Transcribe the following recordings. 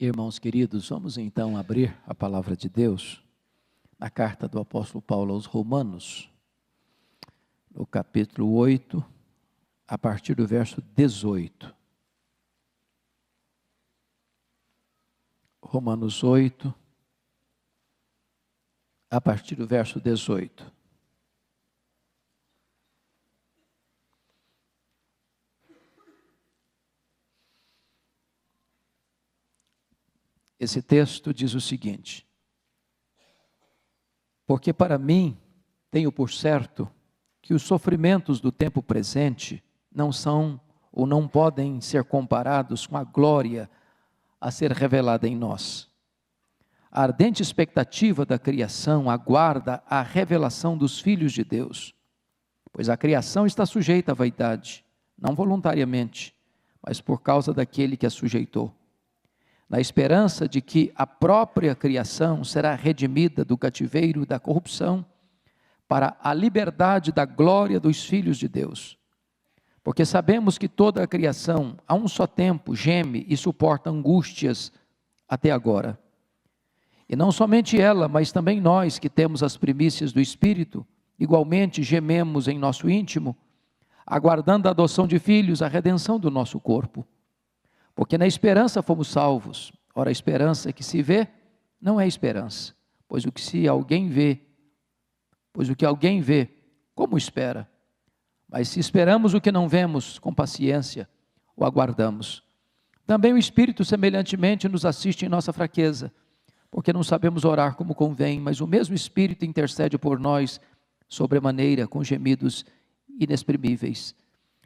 Irmãos queridos, vamos então abrir a palavra de Deus na carta do apóstolo Paulo aos Romanos, no capítulo 8, a partir do verso 18. Romanos 8, a partir do verso 18. Esse texto diz o seguinte: porque para mim tenho por certo que os sofrimentos do tempo presente não são ou não podem ser comparados com a glória a ser revelada em nós. A ardente expectativa da criação aguarda a revelação dos filhos de Deus, pois a criação está sujeita à vaidade, não voluntariamente, mas por causa daquele que a sujeitou, na esperança de que a própria criação será redimida do cativeiro da corrupção para a liberdade da glória dos filhos de Deus. Porque sabemos que toda a criação, a um só tempo, geme e suporta angústias até agora. E não somente ela, mas também nós que temos as primícias do Espírito, igualmente gememos em nosso íntimo, aguardando a adoção de filhos, a redenção do nosso corpo. Porque na esperança fomos salvos. Ora, a esperança que se vê não é esperança, pois o que alguém vê, como espera? Mas se esperamos o que não vemos, com paciência o aguardamos. Também o Espírito semelhantemente nos assiste em nossa fraqueza, porque não sabemos orar como convém, mas o mesmo Espírito intercede por nós sobremaneira, com gemidos inexprimíveis.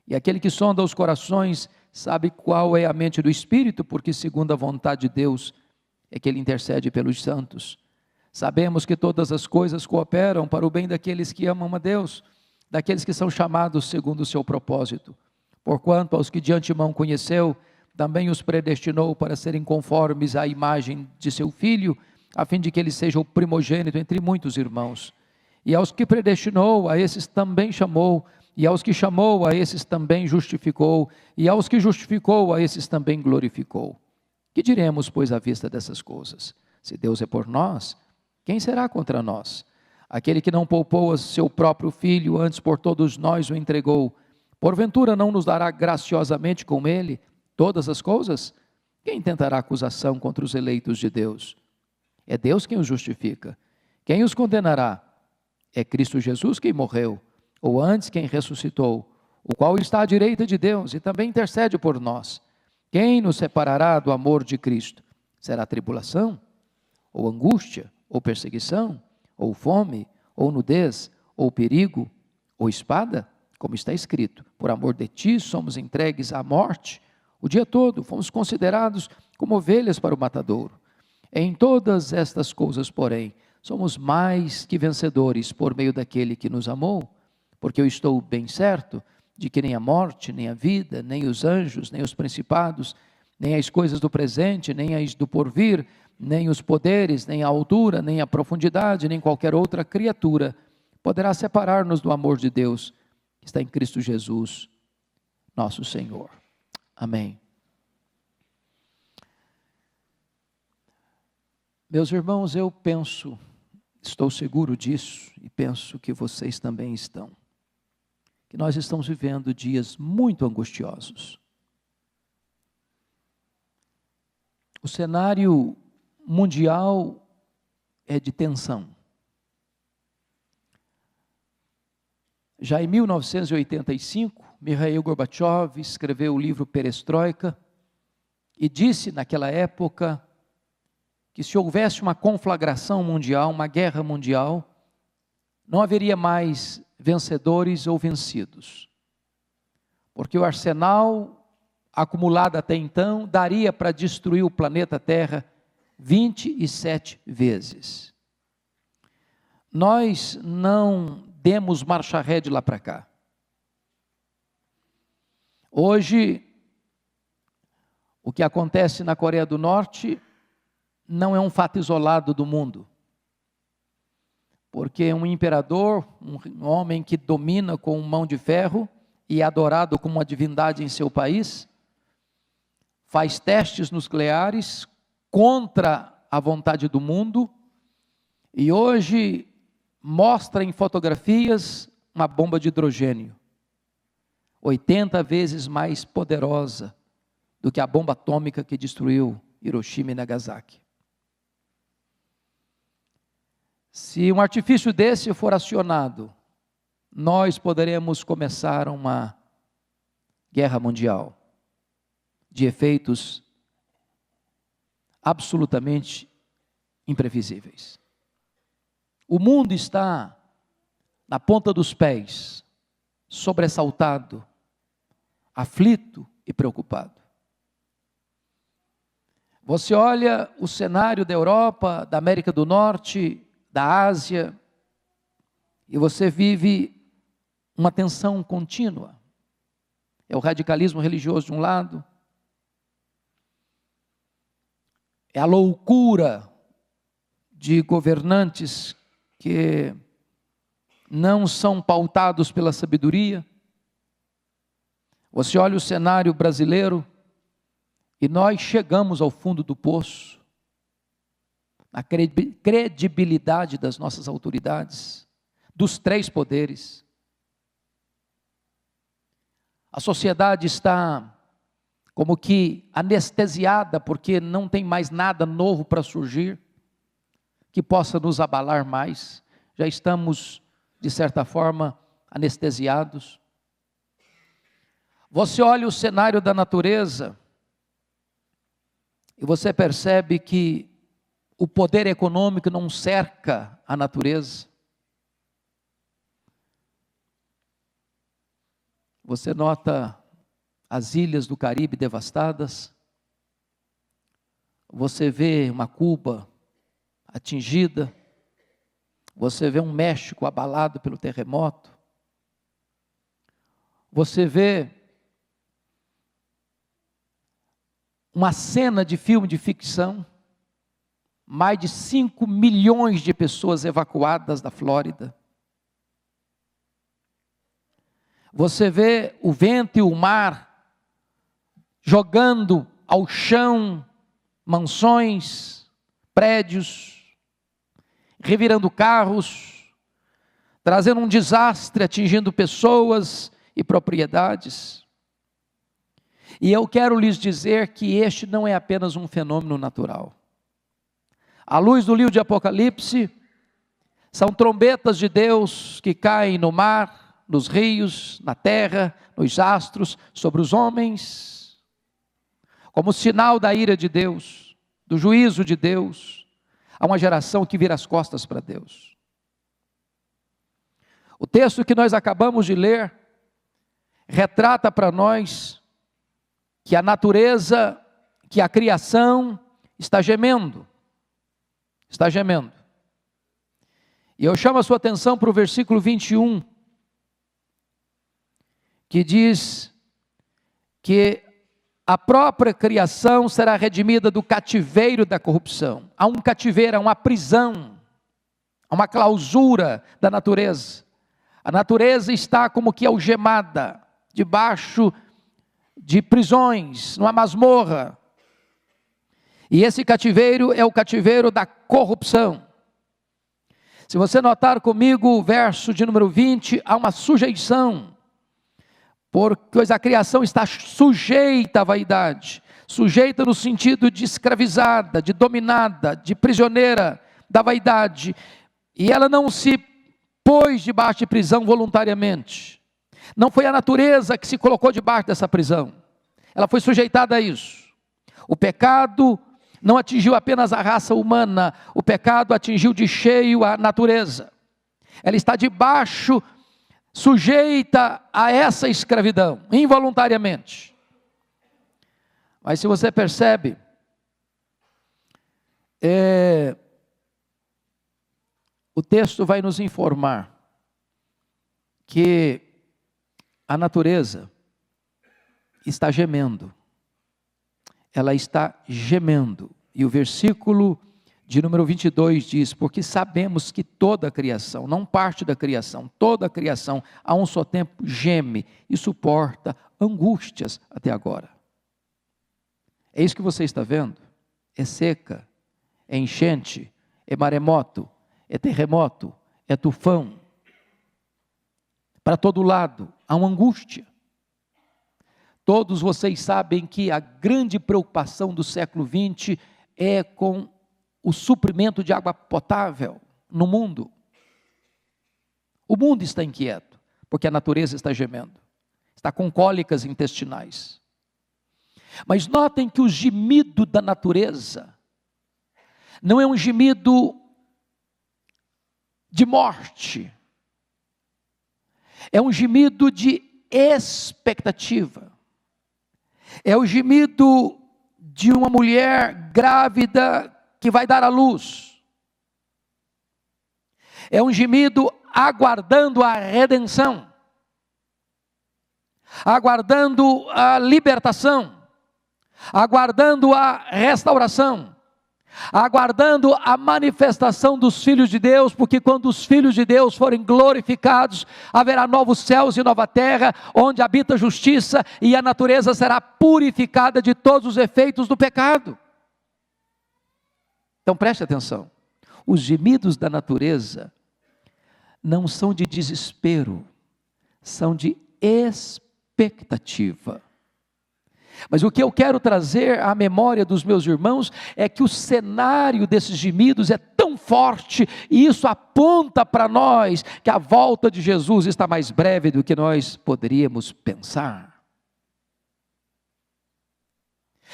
E aquele que sonda os corações sabe qual é a mente do Espírito, porque segundo a vontade de Deus é que Ele intercede pelos santos. Sabemos que todas as coisas cooperam para o bem daqueles que amam a Deus, daqueles que são chamados segundo o seu propósito. Porquanto aos que de antemão conheceu, também os predestinou para serem conformes à imagem de seu Filho, a fim de que ele seja o primogênito entre muitos irmãos. E aos que predestinou, a esses também chamou, e aos que chamou, a esses também justificou, e aos que justificou, a esses também glorificou. Que diremos, pois, à vista dessas coisas? Se Deus é por nós, quem será contra nós? Aquele que não poupou a seu próprio Filho, antes por todos nós o entregou, porventura não nos dará graciosamente com ele todas as coisas? Quem tentará acusação contra os eleitos de Deus? É Deus quem os justifica. Quem os condenará? É Cristo Jesus quem morreu, ou antes quem ressuscitou, o qual está à direita de Deus e também intercede por nós. Quem nos separará do amor de Cristo? Será tribulação, ou angústia, ou perseguição, ou fome, ou nudez, ou perigo, ou espada? Como está escrito, por amor de ti somos entregues à morte, o dia todo fomos considerados como ovelhas para o matadouro. Em todas estas coisas, porém, somos mais que vencedores por meio daquele que nos amou, porque eu estou bem certo de que nem a morte, nem a vida, nem os anjos, nem os principados, nem as coisas do presente, nem as do porvir, nem os poderes, nem a altura, nem a profundidade, nem qualquer outra criatura poderá separar-nos do amor de Deus que está em Cristo Jesus, nosso Senhor. Amém. Meus irmãos, eu penso, estou seguro disso, e penso que vocês também estão, que nós estamos vivendo dias muito angustiosos. O cenário mundial é de tensão. Já em 1985, Mikhail Gorbachev escreveu o livro Perestroika e disse naquela época que se houvesse uma conflagração mundial, uma guerra mundial, não haveria mais vencedores ou vencidos, porque o arsenal acumulado até então daria para destruir o planeta Terra 27 vezes. Nós não demos marcha ré de lá para cá. Hoje, o que acontece na Coreia do Norte não é um fato isolado do mundo, porque um imperador, um homem que domina com mão de ferro e é adorado como uma divindade em seu país, faz testes nucleares contra a vontade do mundo, e hoje mostra em fotografias uma bomba de hidrogênio, 80 vezes mais poderosa do que a bomba atômica que destruiu Hiroshima e Nagasaki. Se um artifício desse for acionado, nós poderemos começar uma guerra mundial, de efeitos absolutamente imprevisíveis. O mundo está na ponta dos pés, sobressaltado, aflito e preocupado. Você olha o cenário da Europa, da América do Norte, da Ásia, e você vive uma tensão contínua. É o radicalismo religioso de um lado, é a loucura de governantes que não são pautados pela sabedoria. Você olha o cenário brasileiro e nós chegamos ao fundo do poço, na credibilidade das nossas autoridades, dos três poderes. A sociedade está como que anestesiada, porque não tem mais nada novo para surgir, que possa nos abalar mais. Já estamos, de certa forma, anestesiados. Você olha o cenário da natureza, e você percebe que o poder econômico não cerca a natureza. Você nota as ilhas do Caribe devastadas, você vê uma Cuba atingida, você vê um México abalado pelo terremoto, você vê uma cena de filme de ficção, mais de 5 milhões de pessoas evacuadas da Flórida. Você vê o vento e o mar jogando ao chão mansões, prédios, revirando carros, trazendo um desastre, atingindo pessoas e propriedades. E eu quero lhes dizer que este não é apenas um fenômeno natural. À luz do livro de Apocalipse, são trombetas de Deus que caem no mar, nos rios, na terra, nos astros, sobre os homens, como sinal da ira de Deus, do juízo de Deus, a uma geração que vira as costas para Deus. O texto que nós acabamos de ler, retrata para nós que a natureza, que a criação está gemendo. Está gemendo. E eu chamo a sua atenção para o versículo 21, que diz que a própria criação será redimida do cativeiro da corrupção. Há um cativeiro, há uma prisão, há uma clausura da natureza. A natureza está como que algemada, debaixo de prisões, numa masmorra. E esse cativeiro é o cativeiro da corrupção. Se você notar comigo o verso de número 20, há uma sujeição, pois a criação está sujeita à vaidade, sujeita no sentido de escravizada, de dominada, de prisioneira da vaidade, e ela não se pôs debaixo de prisão voluntariamente. Não foi a natureza que se colocou debaixo dessa prisão, ela foi sujeitada a isso. O pecado não atingiu apenas a raça humana, o pecado atingiu de cheio a natureza. Ela está debaixo, sujeita a essa escravidão, involuntariamente. Mas se você percebe, o texto vai nos informar que a natureza está gemendo. Ela está gemendo. E o versículo de número 22 diz: porque sabemos que toda a criação, não parte da criação, toda a criação, a um só tempo geme e suporta angústias até agora. É isso que você está vendo? é seca, é enchente, é maremoto, é terremoto, é tufão. Para todo lado há uma angústia. Todos vocês sabem que a grande preocupação do século XX é com o suprimento de água potável no mundo. O mundo está inquieto, porque a natureza está gemendo, está com cólicas intestinais. Mas notem que o gemido da natureza não é um gemido de morte, é um gemido de expectativa, é o gemido de uma mulher grávida que vai dar à luz, é um gemido aguardando a redenção, aguardando a libertação, aguardando a restauração, aguardando a manifestação dos filhos de Deus, porque quando os filhos de Deus forem glorificados, haverá novos céus e nova terra, onde habita a justiça, e a natureza será purificada de todos os efeitos do pecado. Então preste atenção, os gemidos da natureza não são de desespero, são de expectativa. Mas o que eu quero trazer à memória dos meus irmãos é que o cenário desses gemidos é tão forte, e isso aponta para nós que a volta de Jesus está mais breve do que nós poderíamos pensar.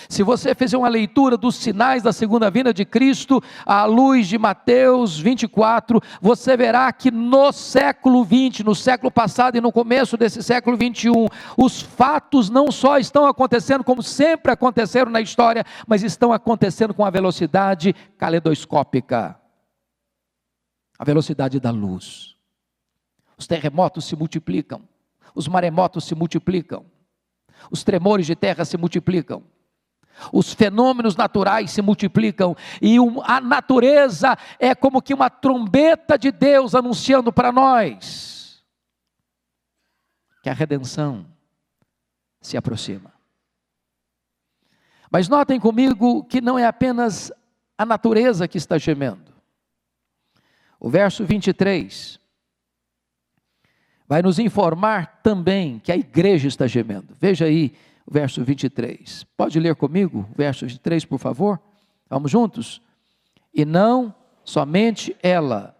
Se você fizer uma leitura dos sinais da segunda vinda de Cristo, à luz de Mateus 24, você verá que no século 20, no século passado e no começo desse século 21, os fatos não só estão acontecendo como sempre aconteceram na história, mas estão acontecendo com a velocidade caleidoscópica, a velocidade da luz. Os terremotos se multiplicam, os maremotos se multiplicam, os tremores de terra se multiplicam, os fenômenos naturais se multiplicam, e a natureza é como que uma trombeta de Deus anunciando para nós que a redenção se aproxima. Mas notem comigo que não é apenas a natureza que está gemendo. O verso 23 vai nos informar também que a igreja está gemendo. Veja aí o verso 23, pode ler comigo o verso 23, por favor? Vamos juntos? E não somente ela,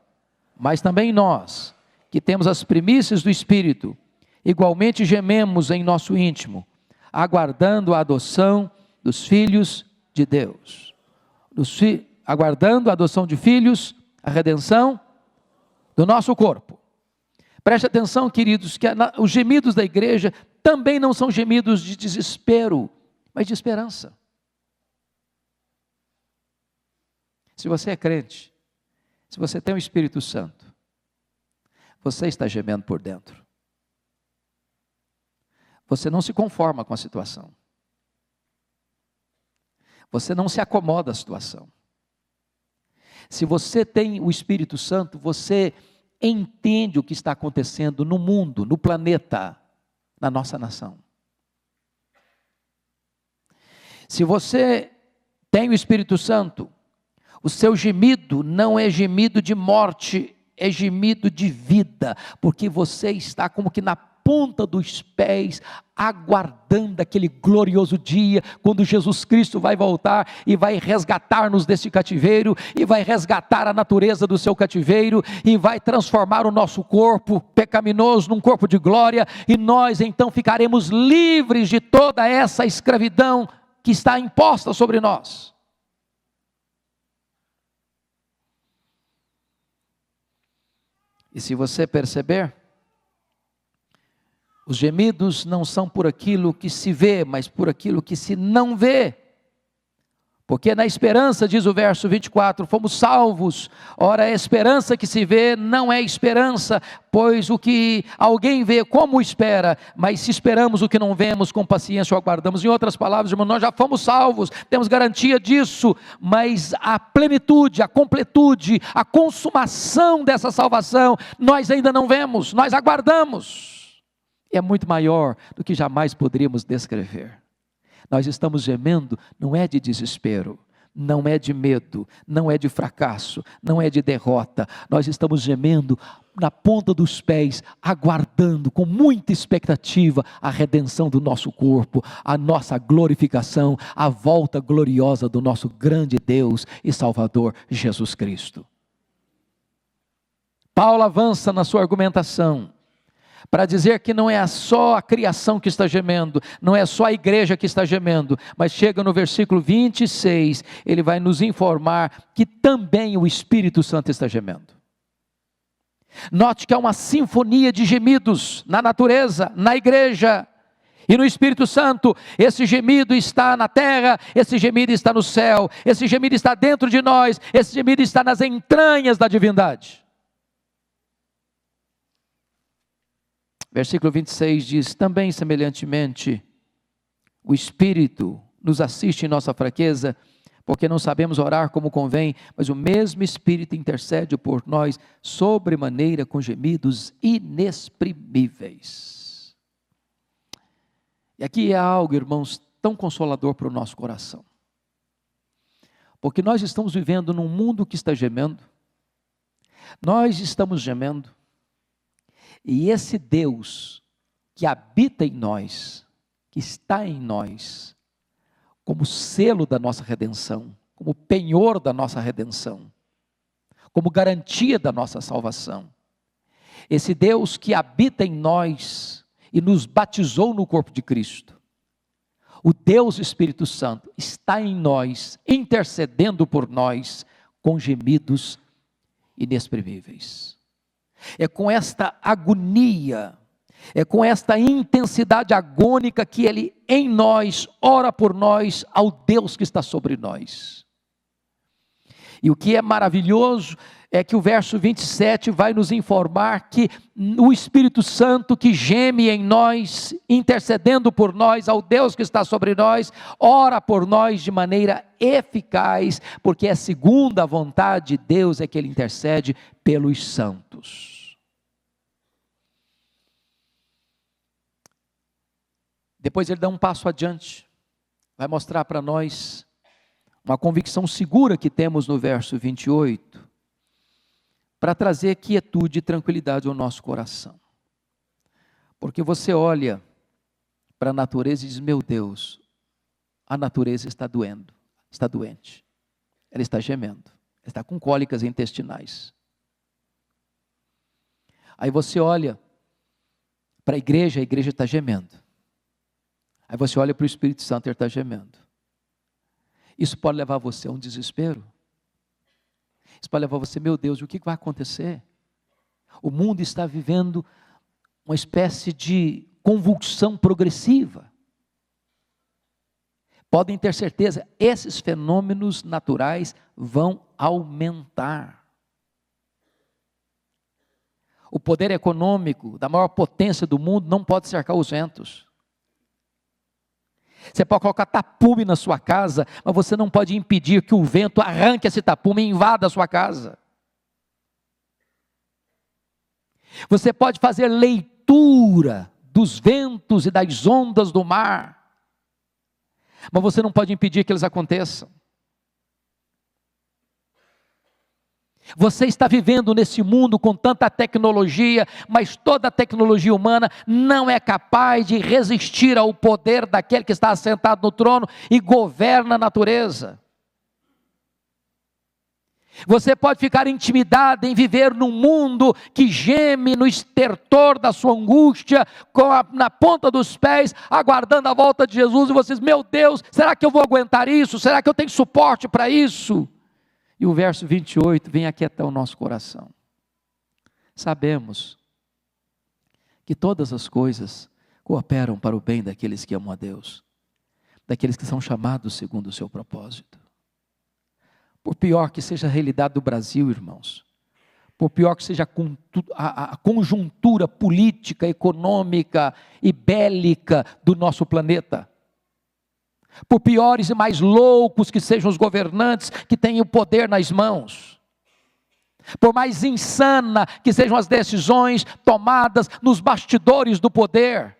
mas também nós, que temos as primícias do Espírito, igualmente gememos em nosso íntimo, aguardando a adoção dos filhos de Deus, aguardando a adoção de filhos, a redenção do nosso corpo. Preste atenção, queridos, que os gemidos da igreja também não são gemidos de desespero, mas de esperança. Se você é crente, se você tem o Espírito Santo, você está gemendo por dentro. Você não se conforma com a situação. Você não se acomoda à situação. Se você tem o Espírito Santo, você entende o que está acontecendo no mundo, no planeta, na nossa nação. Se você tem o Espírito Santo, o seu gemido não é gemido de morte, é gemido de vida, porque você está como que na ponta dos pés, aguardando aquele glorioso dia, quando Jesus Cristo vai voltar e vai resgatar-nos desse cativeiro, e vai resgatar a natureza do seu cativeiro, e vai transformar o nosso corpo pecaminoso num corpo de glória, e nós então ficaremos livres de toda essa escravidão que está imposta sobre nós. E se você perceber, os gemidos não são por aquilo que se vê, mas por aquilo que se não vê. Porque na esperança, diz o verso 24, fomos salvos. Ora, a esperança que se vê não é esperança, pois o que alguém vê, como espera? Mas se esperamos o que não vemos, com paciência o aguardamos. Em outras palavras, irmão, nós já fomos salvos, temos garantia disso, mas a plenitude, a completude, a consumação dessa salvação, nós ainda não vemos, nós aguardamos. É muito maior do que jamais poderíamos descrever. Nós estamos gemendo, não é de desespero, não é de medo, não é de fracasso, não é de derrota. Nós estamos gemendo na ponta dos pés, aguardando com muita expectativa a redenção do nosso corpo, a nossa glorificação, a volta gloriosa do nosso grande Deus e Salvador Jesus Cristo. Paulo avança na sua argumentação para dizer que não é só a criação que está gemendo, não é só a igreja que está gemendo, mas chega no versículo 26, ele vai nos informar que também o Espírito Santo está gemendo. Note que há uma sinfonia de gemidos na natureza, na igreja e no Espírito Santo. Esse gemido está na terra, esse gemido está no céu, esse gemido está dentro de nós, esse gemido está nas entranhas da divindade. Versículo 26 diz: também semelhantemente, o Espírito nos assiste em nossa fraqueza, porque não sabemos orar como convém, mas o mesmo Espírito intercede por nós, sobremaneira com gemidos inexprimíveis. E aqui é algo, irmãos, tão consolador para o nosso coração. Porque nós estamos vivendo num mundo que está gemendo, nós estamos gemendo, e esse Deus que habita em nós, que está em nós, como selo da nossa redenção, como penhor da nossa redenção, como garantia da nossa salvação. Esse Deus que habita em nós e nos batizou no corpo de Cristo, o Deus Espírito Santo está em nós, intercedendo por nós com gemidos inexprimíveis. É com esta agonia, é com esta intensidade agônica que Ele em nós ora por nós ao Deus que está sobre nós. E o que é maravilhoso é que o verso 27 vai nos informar que o Espírito Santo que geme em nós, intercedendo por nós ao Deus que está sobre nós, ora por nós de maneira eficaz, porque é segundo a vontade de Deus é que Ele intercede pelos santos. Depois ele dá um passo adiante, vai mostrar para nós uma convicção segura que temos no verso 28, para trazer quietude e tranquilidade ao nosso coração. Porque você olha para a natureza e diz: meu Deus, a natureza está doendo, está doente, ela está gemendo, ela está com cólicas intestinais. Aí você olha para a igreja está gemendo. Aí você olha para o Espírito Santo e ele está gemendo. Isso pode levar você a um desespero. Isso pode levar você: meu Deus, o que vai acontecer? O mundo está vivendo uma espécie de convulsão progressiva. Podem ter certeza, esses fenômenos naturais vão aumentar. O poder econômico da maior potência do mundo não pode cercar os ventos. Você pode colocar tapume na sua casa, mas você não pode impedir que o vento arranque esse tapume e invada a sua casa. Você pode fazer leitura dos ventos e das ondas do mar, mas você não pode impedir que eles aconteçam. Você está vivendo nesse mundo com tanta tecnologia, mas toda a tecnologia humana não é capaz de resistir ao poder daquele que está assentado no trono e governa a natureza. Você pode ficar intimidado em viver num mundo que geme no estertor da sua angústia, na ponta dos pés, aguardando a volta de Jesus, e você diz: meu Deus, será que eu vou aguentar isso? Será que eu tenho suporte para isso? E o verso 28 vem aquietar o nosso coração. Sabemos que todas as coisas cooperam para o bem daqueles que amam a Deus, daqueles que são chamados segundo o seu propósito. Por pior que seja a realidade do Brasil, irmãos, por pior que seja a conjuntura política, econômica e bélica do nosso planeta, por piores e mais loucos que sejam os governantes que têm o poder nas mãos, por mais insana que sejam as decisões tomadas nos bastidores do poder,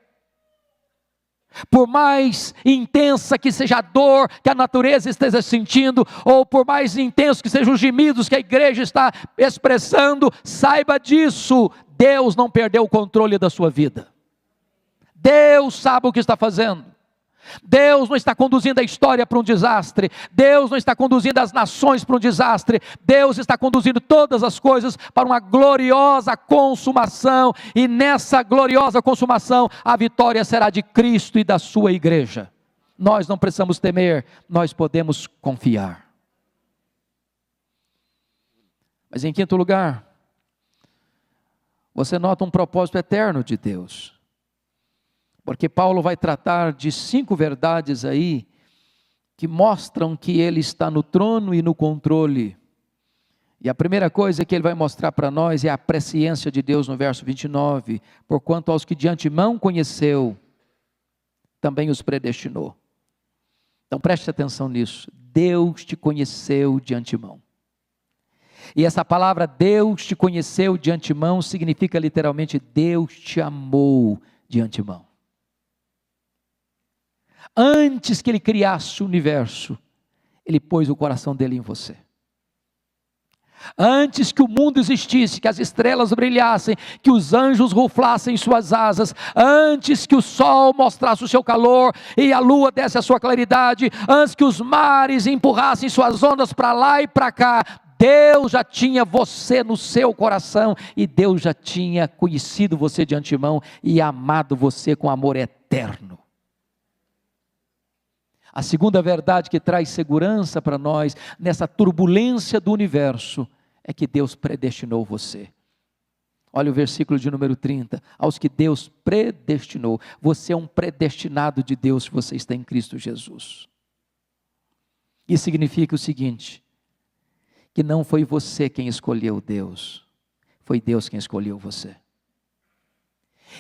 Por mais intensa que seja a dor que a natureza esteja sentindo, ou por mais intenso que sejam os gemidos que a igreja está expressando, saiba disso, Deus não perdeu o controle da sua vida. Deus sabe o que está fazendo. Deus não está conduzindo a história para um desastre. Deus não está conduzindo as nações para um desastre. Deus está conduzindo todas as coisas para uma gloriosa consumação. E nessa gloriosa consumação, a vitória será de Cristo e da sua igreja. Nós não precisamos temer, nós podemos confiar. Mas em quinto lugar, você nota um propósito eterno de Deus. Porque Paulo vai tratar de 5 verdades aí, que mostram que ele está no trono e no controle. E a primeira coisa que ele vai mostrar para nós é a presciência de Deus no verso 29. Porquanto aos que de antemão conheceu, também os predestinou. Então preste atenção nisso. Deus te conheceu de antemão. E essa palavra Deus te conheceu de antemão significa literalmente Deus te amou de antemão. Antes que ele criasse o universo, ele pôs o coração dele em você. Antes que o mundo existisse, que as estrelas brilhassem, que os anjos ruflassem suas asas, antes que o sol mostrasse o seu calor e a lua desse a sua claridade, antes que os mares empurrassem suas ondas para lá e para cá, Deus já tinha você no seu coração e Deus já tinha conhecido você de antemão e amado você com amor eterno. A segunda verdade que traz segurança para nós, nessa turbulência do universo, é que Deus predestinou você. Olha o versículo de número 30, aos que Deus predestinou. Você é um predestinado de Deus se você está em Cristo Jesus. Isso significa o seguinte, que não foi você quem escolheu Deus, foi Deus quem escolheu você.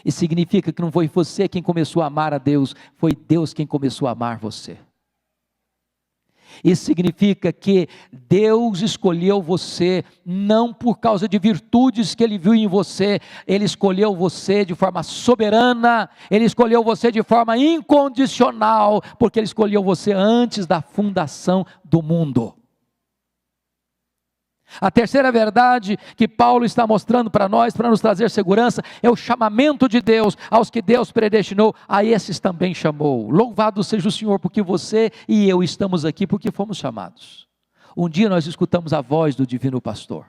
E significa que não foi você quem começou a amar a Deus, foi Deus quem começou a amar você. Isso significa que Deus escolheu você não por causa de virtudes que Ele viu em você, Ele escolheu você de forma soberana, Ele escolheu você de forma incondicional, porque Ele escolheu você antes da fundação do mundo. A terceira verdade que Paulo está mostrando para nós, para nos trazer segurança, é o chamamento de Deus, aos que Deus predestinou, a esses também chamou. Louvado seja o Senhor, porque você e eu estamos aqui porque fomos chamados. Um dia nós escutamos a voz do divino pastor,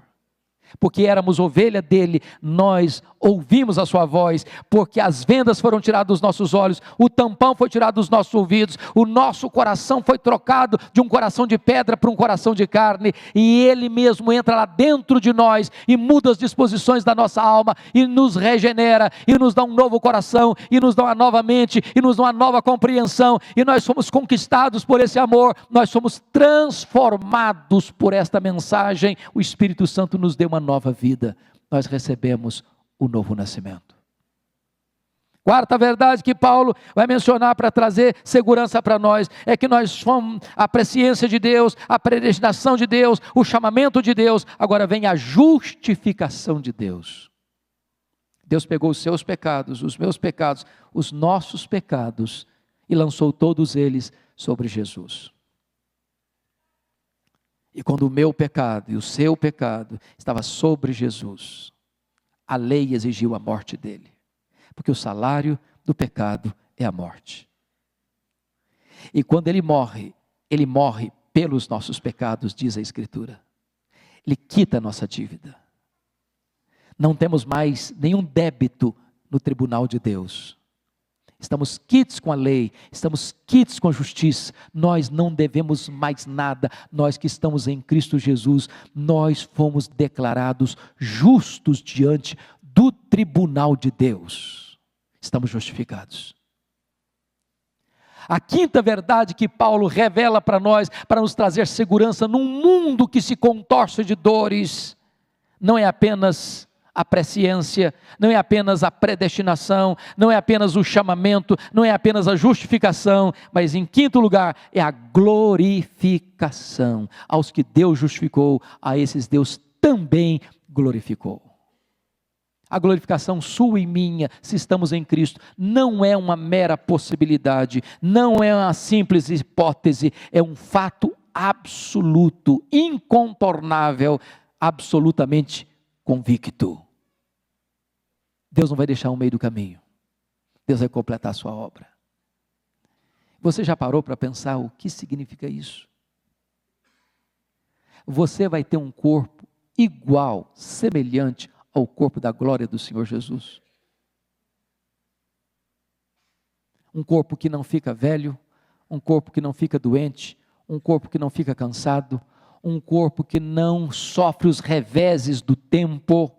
porque éramos ovelha dele, nós ouvimos a sua voz, porque as vendas foram tiradas dos nossos olhos, o tampão foi tirado dos nossos ouvidos, o nosso coração foi trocado de um coração de pedra para um coração de carne, e ele mesmo entra lá dentro de nós, e muda as disposições da nossa alma, e nos regenera, e nos dá um novo coração, e nos dá uma nova mente, e nos dá uma nova compreensão, e nós somos conquistados por esse amor, nós somos transformados por esta mensagem, o Espírito Santo nos deu uma nova vida, nós recebemos o novo nascimento. Quarta verdade que Paulo vai mencionar para trazer segurança para nós, é que nós somos a presciência de Deus, a predestinação de Deus, o chamamento de Deus, agora vem a justificação de Deus. Deus pegou os seus pecados, os meus pecados, os nossos pecados, e lançou todos eles sobre Jesus. E quando o meu pecado e o seu pecado estava sobre Jesus, a lei exigiu a morte dele, porque o salário do pecado é a morte. E quando ele morre pelos nossos pecados, diz a Escritura. Ele quita a nossa dívida. Não temos mais nenhum débito no tribunal de Deus. Estamos quites com a lei, estamos quites com a justiça, nós não devemos mais nada, nós que estamos em Cristo Jesus, nós fomos declarados justos diante do tribunal de Deus, estamos justificados. A quinta verdade que Paulo revela para nós, para nos trazer segurança num mundo que se contorce de dores, não é apenas a presciência, não é apenas a predestinação, não é apenas o chamamento, não é apenas a justificação, mas em quinto lugar é a glorificação. Aos que Deus justificou, a esses Deus também glorificou. a glorificação sua e minha, se estamos em Cristo, não é uma mera possibilidade, não é uma simples hipótese, é um fato absoluto, incontornável, absolutamente convicto. Deus não vai deixar um meio do caminho, Deus vai completar a sua obra. Você já parou para pensar o que significa isso? Você vai ter um corpo igual, semelhante ao corpo da glória do Senhor Jesus. Um corpo que não fica velho, um corpo que não fica doente, um corpo que não fica cansado, um corpo que não sofre os reveses do tempo,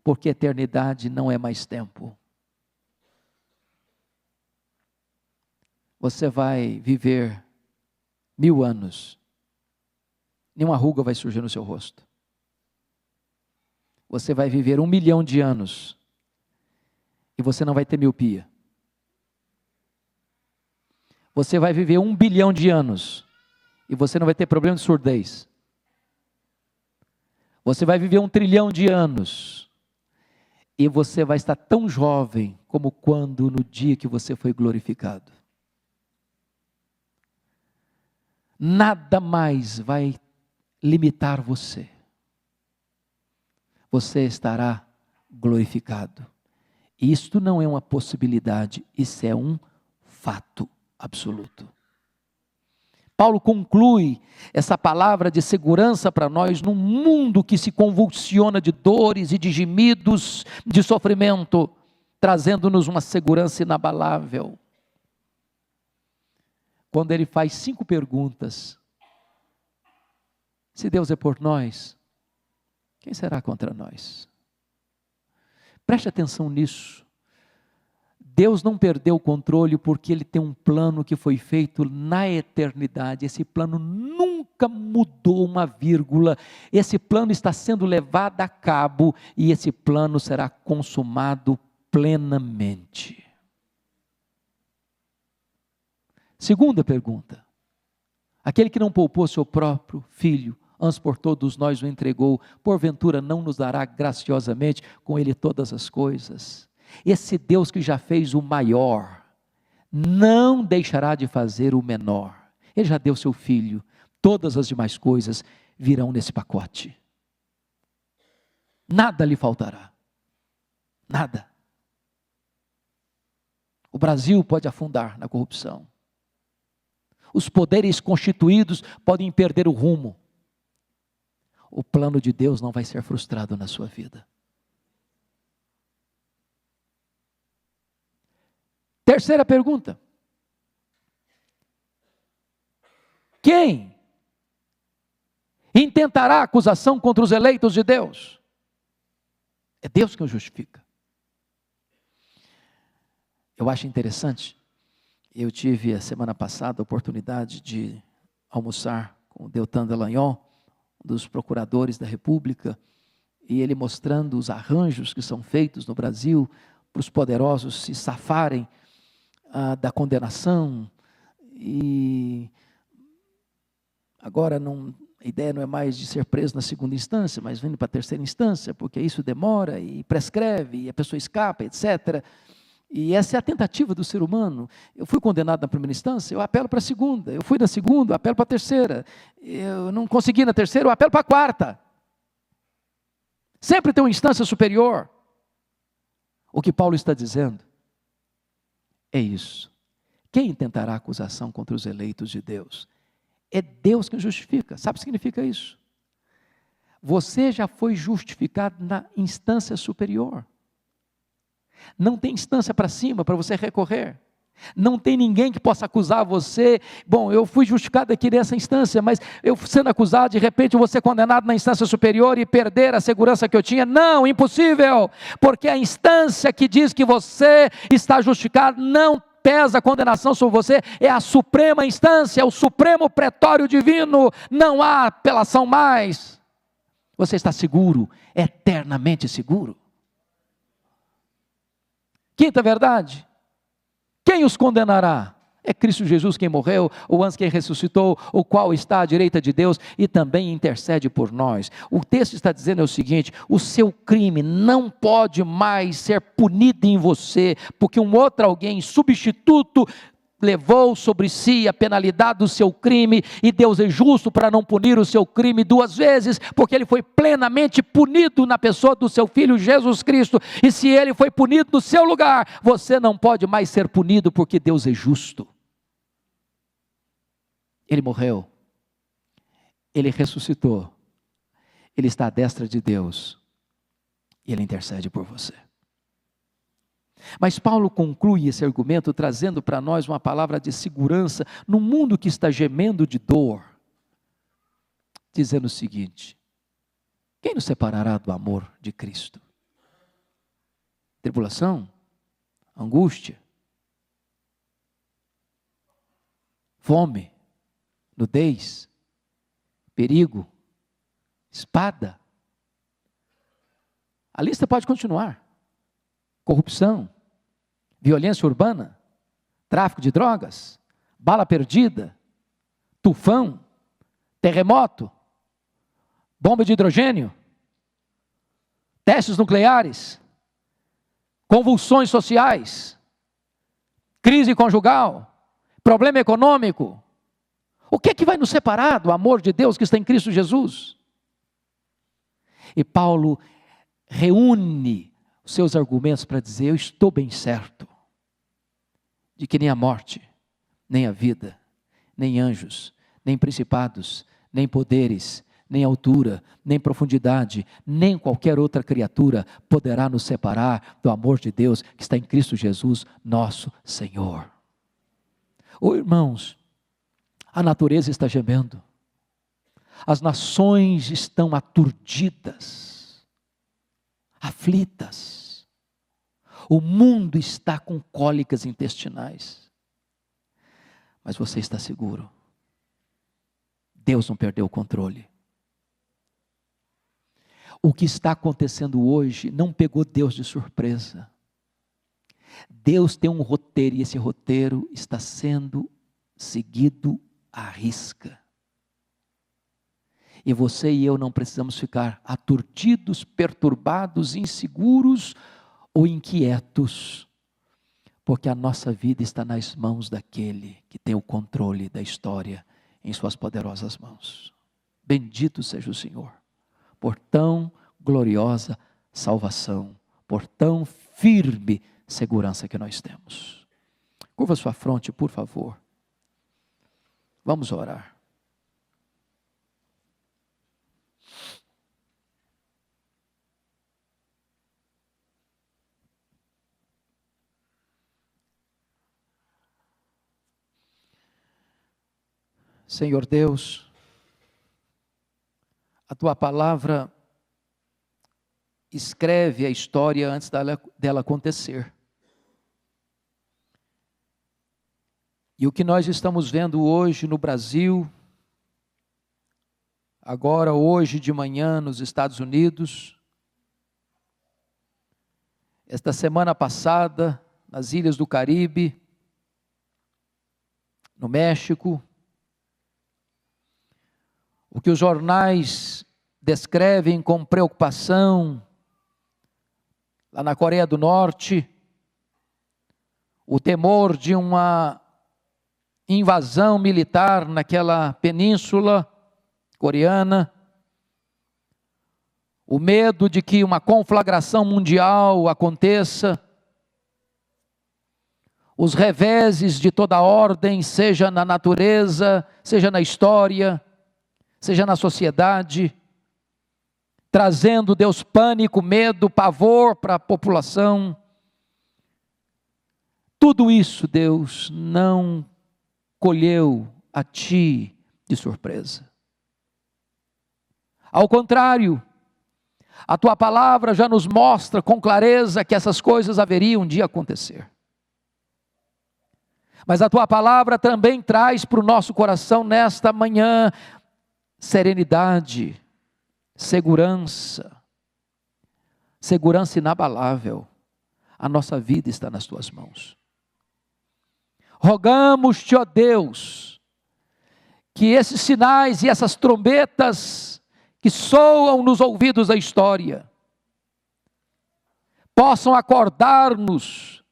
porque a eternidade não é mais tempo. Você vai viver 1000 anos, nenhuma ruga vai surgir no seu rosto. Você vai viver 1 milhão de anos, e você não vai ter miopia. Você vai viver 1 bilhão de anos, e você não vai ter problema de surdez. Você vai viver 1 trilhão de anos, e você vai estar tão jovem como quando no dia que você foi glorificado. Nada mais vai limitar você. Você estará glorificado. Isto não é uma possibilidade, isso é um fato absoluto. Paulo conclui essa palavra de segurança para nós num mundo que se convulsiona de dores e de gemidos, de sofrimento, trazendo-nos uma segurança inabalável. Quando ele faz 5 perguntas: se Deus é por nós, quem será contra nós? Preste atenção nisso. Deus não perdeu o controle porque Ele tem um plano que foi feito na eternidade. Esse plano nunca mudou uma vírgula. Esse plano está sendo levado a cabo e esse plano será consumado plenamente. Segunda pergunta: aquele que não poupou seu próprio filho, antes por todos nós o entregou, porventura não nos dará graciosamente com ele todas as coisas? Esse Deus que já fez o maior, não deixará de fazer o menor. Ele já deu seu filho, todas as demais coisas virão nesse pacote. Nada lhe faltará, nada. O Brasil pode afundar na corrupção. Os poderes constituídos podem perder o rumo. O plano de Deus não vai ser frustrado na sua vida. Terceira pergunta: quem intentará acusação contra os eleitos de Deus? É Deus que o justifica. Eu acho interessante. Eu tive a semana passada a oportunidade de almoçar com o Deltan Dallagnol, um dos procuradores da República, e ele mostrando os arranjos que são feitos no Brasil para os poderosos se safarem da condenação. E agora a ideia não é mais de ser preso na segunda instância, mas vindo para a terceira instância, porque isso demora e prescreve, e a pessoa escapa, etc. E essa é a tentativa do ser humano. Eu fui condenado na primeira instância, eu apelo para a segunda. Eu fui na segunda, eu apelo para a terceira. Eu não consegui na terceira, eu apelo para a quarta. Sempre tem uma instância superior. O que Paulo está dizendo é isso. Quem tentará acusação contra os eleitos de Deus? É Deus que justifica. Sabe o que significa isso? Você já foi justificado na instância superior. Não tem instância para cima para você recorrer. Não tem ninguém que possa acusar você. Bom, eu fui justificado aqui nessa instância, mas eu sendo acusado, de repente eu vou ser condenado na instância superior e perder a segurança que eu tinha. Não, impossível, porque a instância que diz que você está justificado não pesa a condenação sobre você, é a suprema instância, o supremo pretório divino, não há apelação mais. Você está seguro, eternamente seguro. Quinta verdade: quem os condenará? É Cristo Jesus quem morreu, o antes quem ressuscitou, o qual está à direita de Deus e também intercede por nós. O texto está dizendo o seguinte: o seu crime não pode mais ser punido em você, porque um outro alguém, substituto, levou sobre si a penalidade do seu crime, e Deus é justo para não punir o seu crime duas vezes, porque ele foi plenamente punido na pessoa do seu Filho Jesus Cristo, e se ele foi punido no seu lugar, você não pode mais ser punido, porque Deus é justo. Ele morreu, ele ressuscitou, ele está à destra de Deus, e ele intercede por você. Mas Paulo conclui esse argumento trazendo para nós uma palavra de segurança num mundo que está gemendo de dor, dizendo o seguinte: quem nos separará do amor de Cristo? Tribulação? Angústia? Fome? Nudez? Perigo? Espada? A lista pode continuar. Corrupção, violência urbana, tráfico de drogas, bala perdida, tufão, terremoto, bomba de hidrogênio, testes nucleares, convulsões sociais, crise conjugal, problema econômico. O que é que vai nos separar do amor de Deus que está em Cristo Jesus? E Paulo reúne os seus argumentos para dizer: eu estou bem certo de que nem a morte, nem a vida, nem anjos, nem principados, nem poderes, nem altura, nem profundidade, nem qualquer outra criatura poderá nos separar do amor de Deus que está em Cristo Jesus, nosso Senhor. Oh, irmãos, a natureza está gemendo, as nações estão aturdidas, aflitas, o mundo está com cólicas intestinais, mas você está seguro, Deus não perdeu o controle. O que está acontecendo hoje não pegou Deus de surpresa. Deus tem um roteiro, e esse roteiro está sendo seguido à risca. E você e eu não precisamos ficar aturdidos, perturbados, inseguros ou inquietos, porque a nossa vida está nas mãos daquele que tem o controle da história em suas poderosas mãos. Bendito seja o Senhor por tão gloriosa salvação, por tão firme segurança que nós temos. Curva sua fronte, por favor. Vamos orar. Senhor Deus, a Tua palavra escreve a história antes dela acontecer. E o que nós estamos vendo hoje no Brasil, agora hoje de manhã nos Estados Unidos, esta semana passada nas Ilhas do Caribe, no México, o que os jornais descrevem com preocupação lá na Coreia do Norte, o temor de uma invasão militar naquela península coreana, o medo de que uma conflagração mundial aconteça, os reveses de toda ordem, seja na natureza, seja na história, seja na sociedade, trazendo, Deus, pânico, medo, pavor para a população. Tudo isso, Deus, não colheu a Ti de surpresa. Ao contrário, a Tua palavra já nos mostra com clareza que essas coisas haveriam de acontecer. Mas a Tua palavra também traz para o nosso coração nesta manhã serenidade, segurança inabalável. A nossa vida está nas Tuas mãos. Rogamos-te, ó Deus, que esses sinais e essas trombetas que soam nos ouvidos da história, possam acordar-nos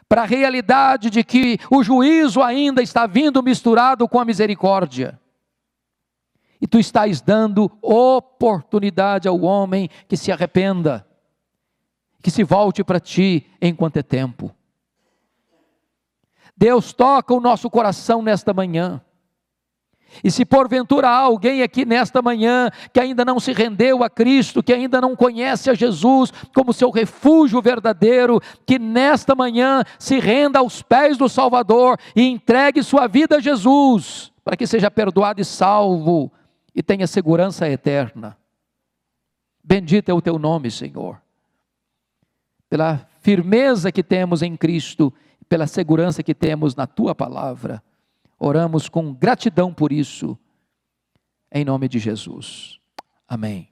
para a realidade de que o juízo ainda está vindo misturado com a misericórdia. E tu estás dando oportunidade ao homem que se arrependa, que se volte para ti enquanto é tempo. Deus, toca o nosso coração nesta manhã. E se porventura há alguém aqui nesta manhã que ainda não se rendeu a Cristo, que ainda não conhece a Jesus como seu refúgio verdadeiro, que nesta manhã se renda aos pés do Salvador e entregue sua vida a Jesus, para que seja perdoado e salvo e tenha segurança eterna. Bendito é o teu nome, Senhor, pela firmeza que temos em Cristo, pela segurança que temos na tua palavra. Oramos com gratidão por isso, em nome de Jesus. Amém.